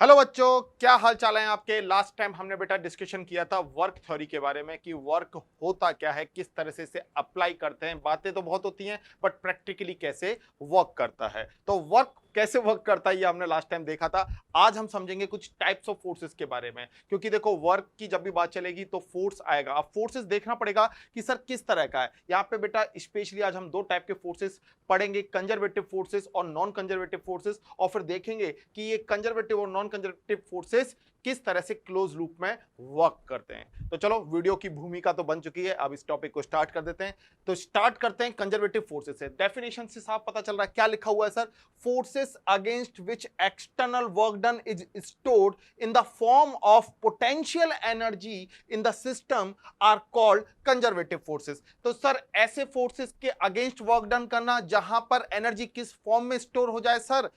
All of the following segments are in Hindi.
हेलो बच्चों, क्या हाल चाल है आपके। लास्ट टाइम हमने बेटा डिस्कशन किया था वर्क थ्योरी के बारे में कि वर्क होता क्या है, किस तरह से इसे अप्लाई करते हैं। बातें तो बहुत होती हैं बट प्रैक्टिकली कैसे वर्क करता है। तो वर्क कैसे वर्क करता है ये हमने लास्ट टाइम देखा था। आज हम समझेंगे कुछ टाइप्स ऑफ फोर्सेस के बारे में, क्योंकि देखो वर्क की जब भी बात चलेगी तो फोर्स आएगा। अब फोर्सेस देखना पड़ेगा कि सर किस तरह का है। यहाँ पे बेटा स्पेशली आज हम दो टाइप के फोर्सेस पढ़ेंगे, कंजर्वेटिव फोर्सेस और नॉन कंजर्वेटिव फोर्सेस, और फिर देखेंगे कि ये कंजर्वेटिव और नॉन कंजर्वेटिव फोर्सेस किस तरह से क्लोज लूप में वर्क करते हैं। तो चलो, वीडियो की भूमिका तो बन चुकी है, अब इस टॉपिक को स्टार्ट कर देते हैं। तो स्टार्ट करते हैं कंजर्वेटिव फोर्सेस से। डेफिनेशन से साफ पता चल रहा है क्या लिखा हुआ है sir. Forces against which external work done is stored in the form of potential energy in the system are called conservative forces. तो सर ऐसे फोर्सेस के अगेंस्ट वर्क डन करना जहां पर एनर्जी किस फॉर्म में स्टोर हो जाए सर,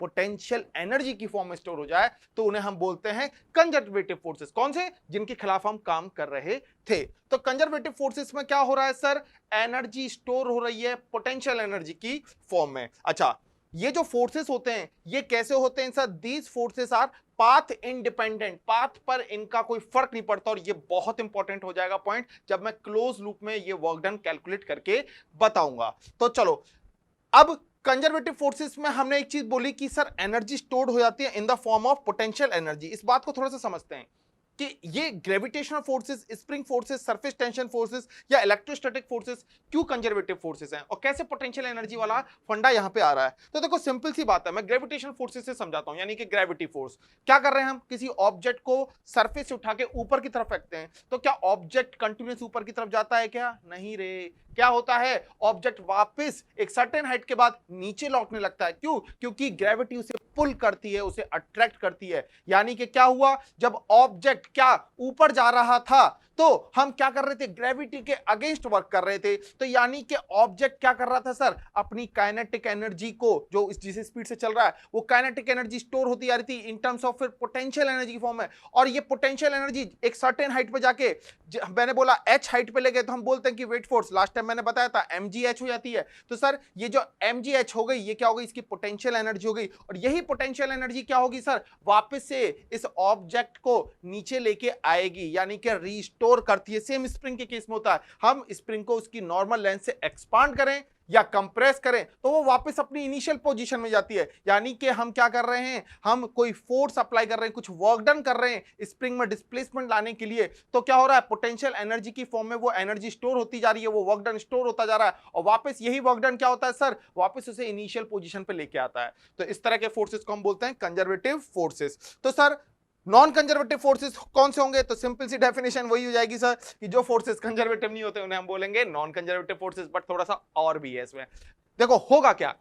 पोटेंशियल एनर्जी की फॉर्म में स्टोर हो जाए, तो उन्हें हम बोलते हैं कंजर्वेटिव फोर्सेस। कौन से? जिनके खिलाफ हम काम कर रहे थे। तो कंजर्वेटिव फोर्सेस में क्या हो रहा है सर, एनर्जी स्टोर हो रही है पोटेंशियल एनर्जी की फॉर्म में। अच्छा, ये जो फोर्सेस होते हैं ये कैसे होते हैं sir? These forces our path independent, path पर इनका कोई फर्क नहीं पड़ता। और ये बहुत इंपॉर्टेंट हो जाएगा पॉइंट जब मैं क्लोज लूप में ये वर्क डन कैलकुलेट करके बताऊंगा। तो चलो, अब कंजर्वेटिव फोर्सेस में हमने एक चीज बोली कि सर एनर्जी स्टोर्ड हो जाती है इन the form of potential energy. इस बात को थोड़ा सा समझते हैं कि ये gravitational forces, spring forces, surface tension forces या इलेक्ट्रोस्टैटिक फोर्सेस क्यों कंजर्वेटिव फोर्सेस हैं और कैसे पोटेंशियल एनर्जी वाला फंडा यहां पे आ रहा है। तो देखो सिंपल सी बात है, मैं ग्रेविटेशनल फोर्सेस से समझाता हूं। यानी कि ग्रेविटी फोर्स क्या कर रहे हैं, हम किसी ऑब्जेक्ट को सरफेस से उठा के ऊपर की तरफ फेंकते हैं। तो क्या ऑब्जेक्ट कंटिन्यूस ऊपर की तरफ जाता है? क्या नहीं रे। क्या होता है, ऑब्जेक्ट वापस एक सर्टेन हाइट के बाद नीचे लौटने लगता है। क्यों? क्योंकि ग्रेविटी उसे पुल करती है, उसे अट्रैक्ट करती है। यानी कि क्या हुआ, जब ऑब्जेक्ट क्या ऊपर जा रहा था तो हम क्या कर रहे थे, ग्रेविटी के अगेंस्ट वर्क कर रहे थे। तो यानी कि ऑब्जेक्ट क्या कर रहा था सर, अपनी काइनेटिक एनर्जी को, जो जिस स्पीड से चल रहा है वो काइनेटिक एनर्जी स्टोर होती जा रही थी इन टर्म्स ऑफ फिर पोटेंशियल एनर्जी की फॉर्म में। और ये पोटेंशियल एनर्जी एक सर्टेन हाइट पे जाके, मैंने बोला एच हाइट पे ले गए तो हम बोलते हैं कि वेट फोर्स, लास्ट टाइम मैंने बताया था mgh हो जाती है। तो सर ये जो mgh हो गई ये क्या हो गई, इसकी पोटेंशियल एनर्जी हो गई। और यही पोटेंशियल एनर्जी क्या होगी सर, वापस से इस ऑब्जेक्ट को नीचे लेके आएगी, यानी कि रीस्टोर करती है। सेम स्प्रिंग के केस में होता है, हम स्प्रिंग को उसकी नॉर्मल लेंथ से एक्सपांड करें या कंप्रेस करें तो वो वापस अपनी इनिशियल पोजीशन में जाती है। यानी कि हम क्या कर रहे हैं, हम कोई फोर्स अप्लाई कर रहे हैं, कुछ वर्क डन कर रहे हैं स्प्रिंग में डिस्प्लेसमेंट लाने के लिए। तो क्या हो रहा है, पोटेंशियल एनर्जी की फॉर्म में वो एनर्जी स्टोर होती जा रही है, वो वर्क डन स्टोर होता जा रहा है और वापस यही वर्क डन क्या होता है सर, वापस उसे इनिशियल पोजीशन पे लेके आता है। तो इस तरह के फोर्सेस को हम बोलते हैं कंजर्वेटिव फोर्सेस। तो सर नॉन कंजर्वेटिव फोर्सेस कौन से होंगे? तो सिंपल सी डेफिनेशन वही हो जाएगी सर कि जो फोर्सेस कंजर्वेटिव नहीं होते उन्हें हम बोलेंगे नॉन कंजर्वेटिव फोर्सेस। बट थोड़ा सा और भी है इसमें। देखो होगा क्या,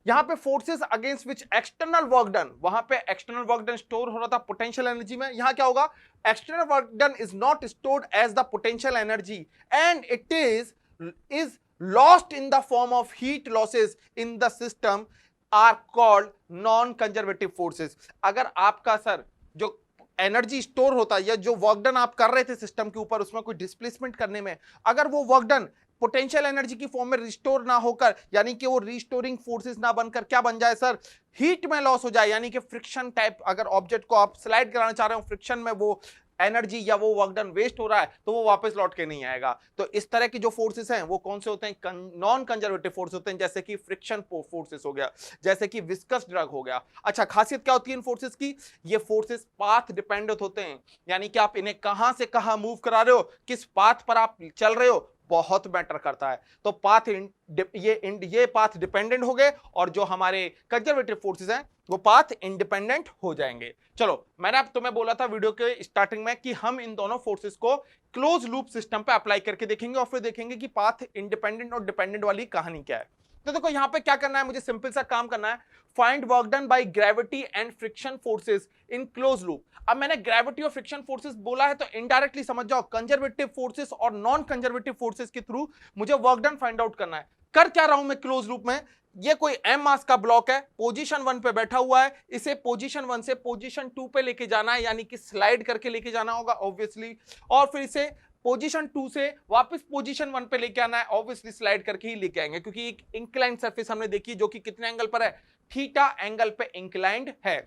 यहां पे forces against which external work done, वहां पे एक्सटर्नल वर्क डन स्टोर हो रहा था पोटेंशियल एनर्जी में। यहां क्या होगा, external work done is not stored as the potential energy and it is lost in the form of heat losses in the system are called non conservative forces. अगर आपका सर जो एनर्जी स्टोर होता है या जो वर्क डन आप कर रहे थे सिस्टम के ऊपर, उसमें कोई डिस्प्लेसमेंट करने में, अगर वो वर्क डन पोटेंशियल एनर्जी की फॉर्म में रिस्टोर ना होकर, यानी कि वो रिस्टोरिंग फोर्सेस ना बनकर क्या बन जाए सर, हीट में लॉस हो जाए, यानी कि फ्रिक्शन टाइप, अगर ऑब्जेक्ट को आप स्लाइड कराना चाह रहे हो फ्रिक्शन में, वो एनर्जी या वो वर्क डन वेस्ट हो रहा है तो वो वापस लौट के नहीं आएगा। तो इस तरह की जो फोर्सेस हैं वो कौन से होते हैं, नॉन कंजर्वेटिव फोर्स होते हैं, जैसे कि फ्रिक्शन फोर्सेस हो गया, जैसे कि विस्कस ड्रग हो गया। अच्छा, खासियत क्या होती है इन फोर्सेस की, ये फोर्सेस पाथ डिपेंडेंट होते हैं, यानी कि आप इन्हें कहां से कहां मूव करा रहे हो, किस पाथ पर आप चल रहे हो, बहुत मैटर करता है। तो पाथ ये पाथ डिपेंडेंट हो गए और जो हमारे कंजर्वेटिव फोर्सेस हैं वो पाथ इंडिपेंडेंट हो जाएंगे। चलो, मैंने अब तुम्हें बोला था वीडियो के स्टार्टिंग में कि हम इन दोनों फोर्सेस को क्लोज लूप सिस्टम पे अप्लाई करके देखेंगे और फिर देखेंगे कि पाथ इंडिपेंडेंट और डिपेंडेंट वाली कहानी क्या है। तो देखो यहां पे क्या करना है, मुझे सिंपल सा काम करना है, find work done by gravity and friction forces in close loop. अब मैंने ग्रेविटी और फ्रिक्शन फोर्सेस बोला है तो इनडायरेक्टली समझ जाओ, कंजर्वेटिव फोर्सेस और नॉन कंजर्वेटिव फोर्सेस के थ्रू मुझे वर्क डन फाइंड आउट करना है। कर क्या रहा हूं मैं क्लोज लूप में, ये कोई m मास का ब्लॉक है, पोजीशन 1 पे बैठा हुआ है, इसे पोजीशन 1 से पोजीशन 2 पे लेके जाना है, यानी कि स्लाइड करके लेके जाना होगा ऑब्वियसली, और फिर इसे पोजीशन 2 से वापस पोजीशन 1 पे लेके आना है, ऑब्वियसली स्लाइड करके ही लेके आएंगे, क्योंकि एक इंक्लाइंड सरफेस हमने देखी जो कि कितने एंगल पर है, थीटा एंगल पे इंक्लाइंड है।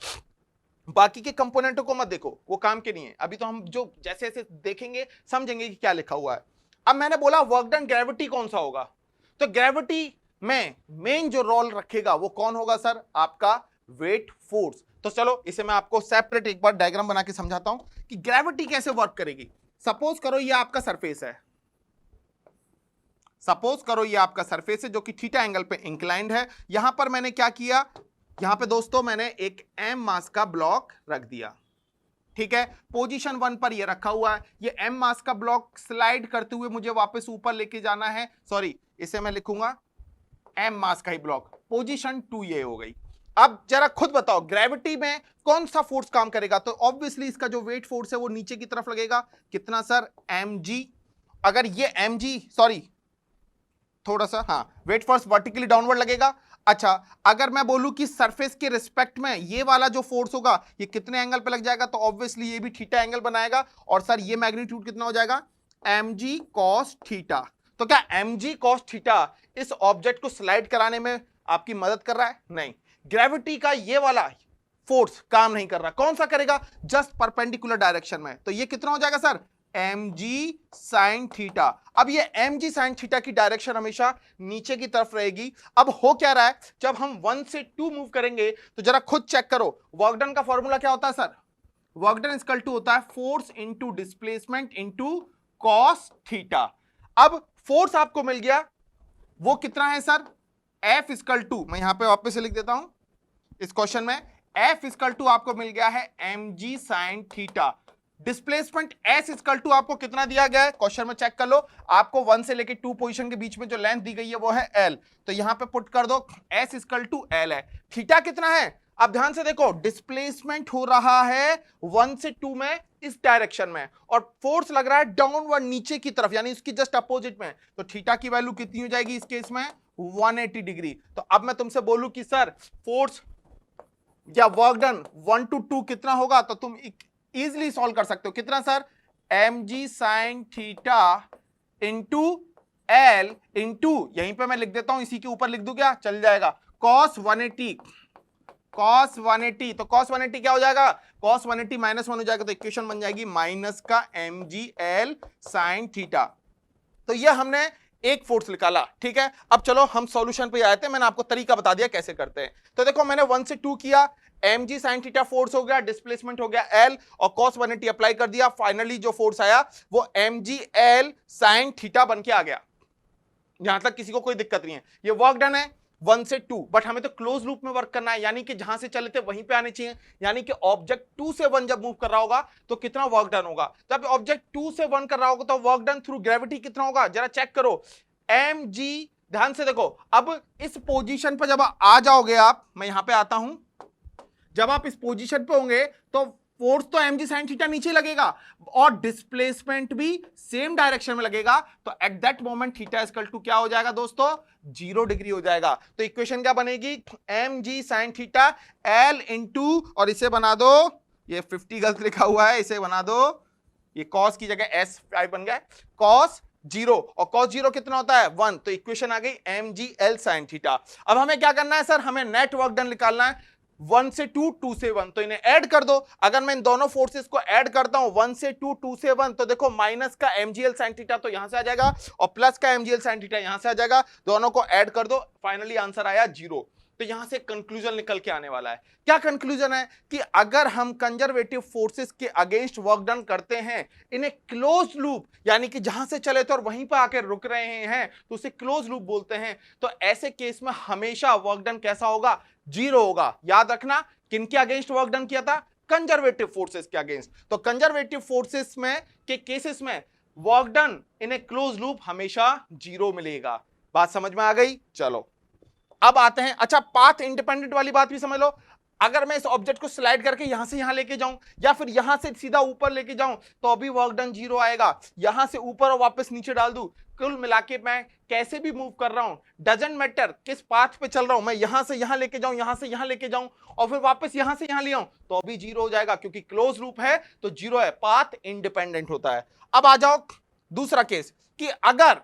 बाकी के कंपोनेंटों को मत देखो, वो काम के नहीं है। अभी तो हम जो जैसे जैसे देखेंगे समझेंगे कि क्या लिखा हुआ है। अब मैंने बोला वर्क डन ग्रेविटी कौन सा होगा, तो ग्रेविटी में मेन जो रोल रखेगा वो कौन होगा सर, आपका वेट फोर्स। तो चलो इसे मैं आपको सेपरेट एक बार डायग्राम बना के समझाता हूं कि ग्रेविटी कैसे वर्क करेगी। सपोज करो ये आपका सरफेस है, सपोज करो ये आपका सरफेस है जो कि थीटा एंगल पे इंक्लाइंड है। यहां पर मैंने क्या किया, यहां पे दोस्तों मैंने एक एम मास का ब्लॉक रख दिया, ठीक है। पोजीशन 1 पर ये रखा हुआ है। ये एम मास का ब्लॉक स्लाइड करते हुए मुझे वापस ऊपर लेके जाना है, सॉरी इसे मैं लिखूंगा एम मास का ही ब्लॉक। पोजीशन 2 ये हो गई। अब जरा खुद बताओ ग्रेविटी में कौन सा फोर्स काम करेगा, तो ऑब्वियसली इसका जो वेट फोर्स है वो नीचे की तरफ लगेगा। कितना सर, mg। अगर ये mg, सॉरी थोड़ा सा, हाँ, वेट फोर्स वर्टिकली डाउनवर्ड लगेगा। अच्छा, अगर मैं बोलूं कि सरफेस के रिस्पेक्ट में ये वाला जो फोर्स होगा ये कितने एंगल पे लग जाएगा, तो ऑब्वियसली ये भी थीटा एंगल बनाएगा। और सर ये मैग्नीट्यूड कितना हो जाएगा, mg cos थीटा। तो क्या mg cos थीटा इस ऑब्जेक्ट को स्लाइड कराने में आपकी मदद कर रहा है? नहीं, ग्रेविटी का ये वाला फोर्स काम नहीं कर रहा। कौन सा करेगा, जस्ट परपेंडिकुलर डायरेक्शन में। तो ये कितना हो जाएगा सर, mg sin थीटा। अब ये mg sin थीटा की डायरेक्शन हमेशा नीचे की तरफ रहेगी। अब हो क्या रहा है, जब हम 1 से 2 मूव करेंगे तो जरा खुद चेक करो, वर्क डन का फॉर्मूला क्या होता है sir, work done equal to होता है force into displacement into cos theta. अब फोर्स आपको मिल गया, वो कितना है सर, F इक्वल टू, मैं यहां पे वापस से लिख देता हूं इस क्वेश्चन में, F इक्वल टू आपको मिल गया है mg sin theta. Displacement S equal to आपको कितना दिया गया है, क्वेश्चन में चेक कर लो, आपको 1 से लेके 2 पोजीशन के बीच में जो लेंथ दी गई है वो है L। तो यहां पे पुट कर दो, S इक्वल टू L है। थीटा कितना है, अब ध्यान से देखो, डिस्प्लेसमेंट हो रहा है 1 से 2 में इस डायरेक्शन में, और फोर्स लग रहा है डाउनवर्ड नीचे की तरफ, यानी इसकी जस्ट अपोजिट में। तो थीटा की वैल्यू कितनी हो जाएगी इस केस में, 180 डिग्री। तो अब मैं तुमसे बोलूं कि सर फोर्स या वर्क डन 1 to 2 कितना होगा, तो तुम इजीली सॉल्व कर सकते हो। कितना sir, mg sin theta into L into, यहीं पे मैं लिख देता हूं, इसी के ऊपर लिख दूं क्या, चल जाएगा, cos 180, cos 180। तो cos 180 क्या हो जाएगा, cos 180 -1 हो जाएगा, तो इक्वेशन बन जाएगी माइनस का mg l sin थीटा। तो ये हमने एक फोर्स निकाला, ठीक है। अब चलो हम सॉल्यूशन पे आए थे, मैंने आपको तरीका बता दिया कैसे करते हैं। तो देखो मैंने 1 से 2 किया, mg sin थीटा फोर्स हो गया, डिस्प्लेसमेंट हो गया l, और cos 180 अप्लाई कर दिया। फाइनली जो फोर्स आया वो mg l sin थीटा बन के आ गया। यहां तक किसी को कोई दिक्कत नहीं है, ये वर्क डन है 1 से 2, बट हमें तो क्लोज लूप में वर्क करना है, यानी कि जहां से चले थे वहीं पे आने चाहिए। यानी कि ऑब्जेक्ट 2 से 1 जब मूव कर रहा होगा तो कितना वर्क डन होगा, जब ऑब्जेक्ट 2 से 1 कर रहा होगा तो वर्क डन थ्रू ग्रेविटी कितना होगा, जरा चेक करो, mg, ध्यान से देखो, अब इस पोजीशन पर जब आ जाओगे आप, मैं यहां पे आता हूं, जब आप इस पोजीशन पे होंगे तो फोर्स तो mg sin थीटा नीचे लगेगा और डिस्प्लेसमेंट भी सेम डायरेक्शन में लगेगा। तो at that moment theta equal to क्या हो जाएगा दोस्तों, 0 डिग्री हो जाएगा। तो इक्वेशन क्या बनेगी, mg sin theta l into, और इसे बना दो, ये 50 गलत लिखा हुआ है, इसे बना दो, ये cos की जगह s बन गया, cos 0, और cos 0 कितना होता है 1। तो इक्वेशन आ गई mg l sin थीटा। अब हमें क्या करना है सर, हमें नेट वर्क डन निकालना है 1 से 2, 2 से 1, तो इन्हें ऐड कर दो। अगर मैं इन दोनों फोर्सेस को ऐड करता हूं 1 से 2, 2 से 1, तो देखो माइनस का mgl sin थीटा तो यहां से आ जाएगा और प्लस का mgl sin थीटा यहां से आ जाएगा, दोनों को ऐड कर दो, फाइनली आंसर आया 0। तो यहां से कंक्लूजन निकल के आने वाला है। क्या कंक्लूजन है कि अगर हम कंजर्वेटिव फोर्सेस के अगेंस्ट वर्क डन करते हैं, इन्हें क्लोज लूप, यानी कि जहां से चले थे और वहीं पर आकर रुक रहे हैं, तो उसे क्लोज लूप बोलते हैं। तो ऐसे केस में हमेशा वर्क डन कैसा होगा, 0 होगा। याद रखना, किनके अगेंस्ट वर्क डन किया था, कंजर्वेटिव फोर्सेस के अगेंस्ट। तो कंजर्वेटिव फोर्सेस में के केसेस में work done in A close loop हमेशा 0 मिलेगा। बात समझ में आ गई, चलो अब आते हैं, अच्छा पाथ इंडिपेंडेंट वाली बात भी समझ लो। अगर मैं इस ऑब्जेक्ट को स्लाइड करके यहां से यहां लेके जाऊं या फिर यहां से सीधा ऊपर लेके जाऊं तो अभी वर्क डन 0 आएगा। यहां से ऊपर और वापस नीचे डाल दूं, कुल मिला के मैं कैसे भी मूव कर रहा हूं, डजंट मैटर किस पाथ पे चल रहा हूं, मैं यहां से यहां लेके जाऊं, यहां से यहां लेके जाऊं और फिर वापस यहां से यहां ले आऊं, तो अभी 0 हो जाएगा, क्योंकि क्लोज लूप है तो 0 है, पाथ इंडिपेंडेंट होता है। अब आ जाओ दूसरा केस कि अगर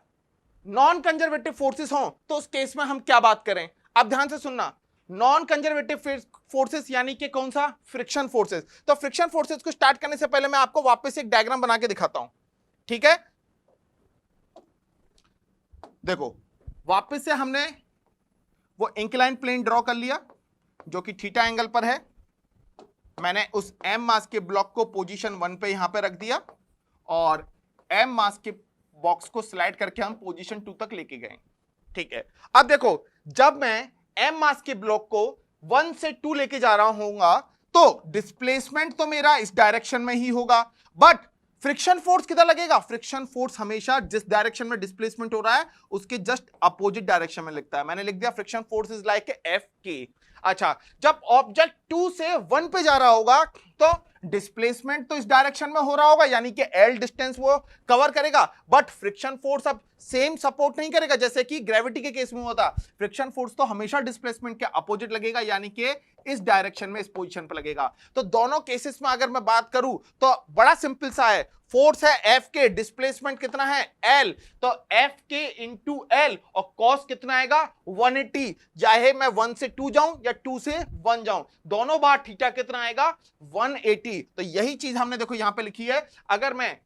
नॉन कंजर्वेटिव फोर्सेस हो तो उस केस में हम क्या बात करें। अब ध्यान से सुनना, नॉन कंजर्वेटिव फोर्सेस यानी कि कौन सा, फ्रिक्शन फोर्सेस। तो फ्रिक्शन फोर्सेस को स्टार्ट करने से पहले मैं आपको वापस एक डायग्राम बना के दिखाता हूं, ठीक है। देखो वापस से हमने वो इंक्लाइन प्लेन ड्रॉ कर लिया जो कि थीटा एंगल पर है। मैंने उस m मास के ब्लॉक को पोजीशन 1 पे यहां पे रख दिया और m मास के बॉक्स को स्लाइड करके हम पोजीशन 2 तक लेके गए, ठीक है। अब देखो जब मैं m मास के ब्लॉक को 1 से 2 लेके जा रहा हूंगा तो डिस्प्लेसमेंट तो मेरा इस डायरेक्शन में ही होगा, बट फ्रिक्शन फोर्स किधर लगेगा, फ्रिक्शन फोर्स हमेशा जिस डायरेक्शन में डिस्प्लेसमेंट हो रहा है उसके जस्ट अपोजिट डायरेक्शन में लिखता है। मैंने लिख दिया friction force is like F के। अच्छा, जब ऑब्जेक्ट 2 से 1 पे जा रहा होगा तो डिस्प्लेसमेंट तो इस डायरेक्शन में हो रहा होगा यानी कि एल डिस्टेंस वो कवर करेगा, बट फ्रिक्शन फोर्स अब सेम सपोर्ट नहीं करेगा जैसे कि ग्रेविटी के केस में होता। फ्रिक्शन फोर्स तो हमेशा डिस्प्लेसमेंट के अपोजिट लगेगा यानी कि इस डायरेक्शन में, इस पोजीशन पर लगेगा। तो दोनों केसेस में अगर मैं बात करूं तो बड़ा सिंपल सा है, फोर्स है एफ के, डिस्प्लेसमेंट कितना है एल, तो एफ के इंटू एल और कॉस कितना आएगा 180, चाहे मैं 1 से 2 जाऊं या 2 से 1 जाऊं, दोनों बार थीटा कितना आएगा 180। तो यही चीज हमने देखो यहां पे लिखी है। अगर मैं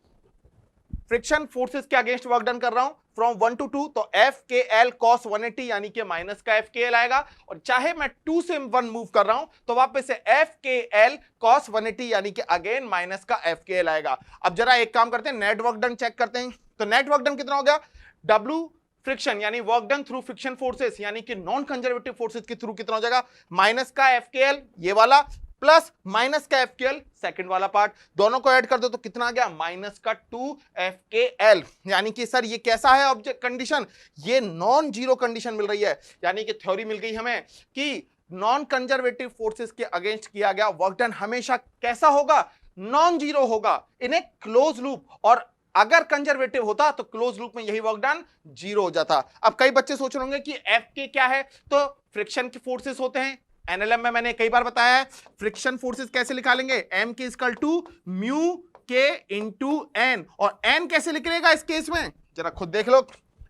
फ्रिक्शन फोर्सेस के अगेंस्ट वर्क डन कर रहा हूं फ्रॉम 1 to 2 तो एफ के एल कॉस 180 यानी कि माइनस का एफ के एल आएगा, और चाहे मैं 2 से 1 मूव कर रहा हूं तो वापस से एफ के एल कॉस 180 यानी कि अगेन माइनस का एफ के एल आएगा। अब जरा एक काम करते हैं, नेट वर्क डन चेक करते हैं। तो नेट वर्क डन कितना हो गया, डब्ल्यू फ्रिक्शन यानी work done through friction forces यानी कि नॉन कंजर्वेटिव फोर्सेस के थ्रू कितना हो जाएगा, माइनस का एफ के एल ये वाला प्लस माइनस का एफ के एल सेकेंड वाला पार्ट, दोनों को ऐड कर दो तो कितना आ गया माइनस का 2 एफ के एल। यानी कि सर ये कैसा है ऑब्जेक्ट कंडीशन, ये नॉन जीरो कंडीशन मिल रही है, यानी कि थ्योरी मिल गई हमें कि नॉन कंजर्वेटिव फोर्सेस के अगेंस्ट किया गया वर्क डन हमेशा कैसा होगा, नॉन जीरो होगा इन ए क्लोज लूप, और अगर कंजर्वेटिव होता तो क्लोज लूप में यही वर्क डन जीरो हो जाता। अब कई बच्चे सोच रहे होंगे कि एफ के क्या है, तो फ्रिक्शन के फोर्सेस होते हैं, एनएलएम में मैंने कई बार बताया है फ्रिक्शन फोर्सेस कैसे निकालेंगे, एम के इक्वल टू म्यू के इंटू एन, और एन कैसे निकलेगा इस केस में जरा खुद देख लो।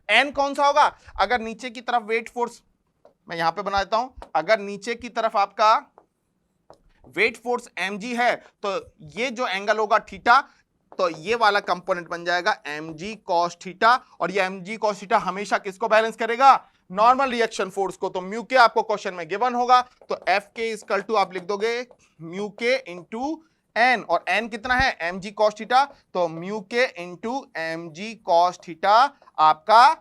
एन कौन सा होगा, अगर नीचे की तरफ वेट फोर्स मैं यहां पे बना देता हूं, अगर नीचे की तरफ आपका वेट फोर्स mg है तो ये जो एंगल होगा थीटा, तो ये वाला कंपोनेंट बन जाएगा mg cos थीटा, और ये mg cos थीटा हमेशा किसको बैलेंस करेगा, नॉर्मल रिएक्शन फोर्स को। तो म्यू के आपको क्वेश्चन में गिवन होगा तो एफ के इक्वल टू आप लिख दोगे म्यू के इंटू एन, और एन कितना है mg cos थीटा, तो म्यू के इंटू mg cos थीटा आपका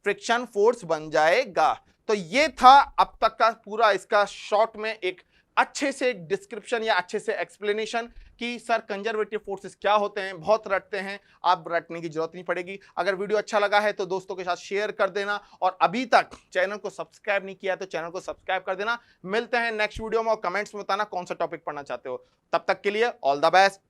फ्रिक्शन फोर्स बन जाएगा। तो ये था अब तक का पूरा इसका शॉर्ट में एक अच्छे से डिस्क्रिप्शन या अच्छे से एक्सप्लेनेशन कि सर कंजर्वेटिव फोर्सेस क्या होते हैं, बहुत रटते हैं, आप रटने की जरूरत नहीं पड़ेगी। अगर वीडियो अच्छा लगा है तो दोस्तों के साथ शेयर कर देना, और अभी तक चैनल को सब्सक्राइब नहीं किया तो चैनल को सब्सक्राइब कर देना। मिलते हैं नेक्स्ट वीडियो में, और कमेंट्स में बताना कौन सा टॉपिक पढ़ना चाहते हो। तब तक के लिए ऑल द बेस्ट।